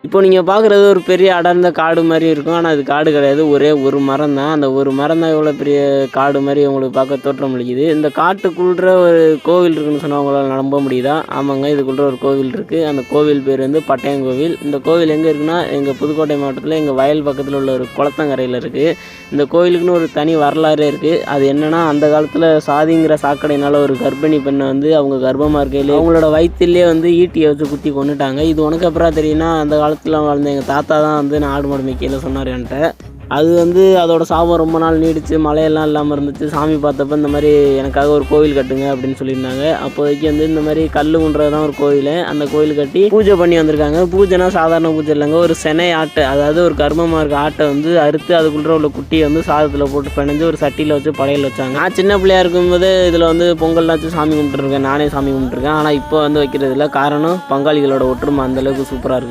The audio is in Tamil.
இப்போ நீங்கள் பார்க்குறது ஒரு பெரிய அடர்ந்த காடு மாதிரி இருக்கும். ஆனால் அது காடு கிடையாது. ஒரே ஒரு மரம் தான். அந்த ஒரு மரம் தான் இவ்வளோ பெரிய காடு மாதிரி உங்களுக்கு பார்க்க தோற்றம் அளிக்குது. இந்த காட்டுக்குள்ள ஒரு கோவில் இருக்குன்னு சொன்னால் உங்களால் நம்ப முடியுதா? ஆமாங்க, இதுக்குள்ள ஒரு கோவில் இருக்குது. அந்த கோவில் பேர் வந்து பட்டையங்கோவில். இந்த கோவில் எங்கே இருக்குன்னா எங்கள் புதுக்கோட்டை மாவட்டத்தில் எங்கள் வயல் பக்கத்தில் உள்ள ஒரு குளத்தங்கரையில் இருக்குது. இந்த கோவிலுக்குன்னு ஒரு தனி வரலாறே இருக்குது. அது என்னென்னா, அந்த காலத்தில் சாதிங்கிற சாக்கடையினால் ஒரு கர்ப்பிணி பெண்ணை வந்து அவங்க கர்ப்பமாக இருக்கையிலே அவங்களோட வயிற்றுலேயே வந்து ஈட்டியை வச்சு குத்தி கொண்டுட்டாங்க. இது உனக்கு அப்புறம் தெரியும்னா, அந்த காலத்தில் வாழ்ந்த எங்கள் தாத்தா தான் வந்து நான் ஆடு மாடு மேய்க்கையில் சொன்னார் என்கிட்ட. அது வந்து அதோட சாபம் ரொம்ப நாள் நீடிச்சு மழையெல்லாம் இல்லாமல் இருந்துச்சு. சாமி பார்த்தப்ப இந்த மாதிரி எனக்காக ஒரு கோவில் கட்டுங்க அப்படின்னு சொல்லியிருந்தாங்க. அப்போதைக்கு வந்து இந்த மாதிரி கல் ஊன்றது தான் ஒரு கோவில். அந்த கோவில் கட்டி பூஜை பண்ணி வந்திருக்காங்க. பூஜைனா சாதாரண பூஜை இல்லைங்க. ஒரு செனை ஆட்டை, அதாவது ஒரு கர்ப்பமாக இருக்க ஆட்டை வந்து அறுத்து அதுக்குள்ளே உள்ள குட்டியை வந்து சாதத்தில் போட்டு பிணைஞ்சு ஒரு சட்டியில் வச்சு படையல் வச்சாங்க. நான் சின்ன பிள்ளையா இருக்கும்போது இதில் வந்து பொங்கல்லாம் வச்சு சாமி கும்பிட்டுருக்கேன். நானே சாமி கும்பிட்டுருக்கேன். ஆனால் இப்போ வந்து வைக்கிறது இல்லை. காரணம் பங்காளிகளோட ஒற்றுமை அந்தளவுக்கு சூப்பராக இருக்குது.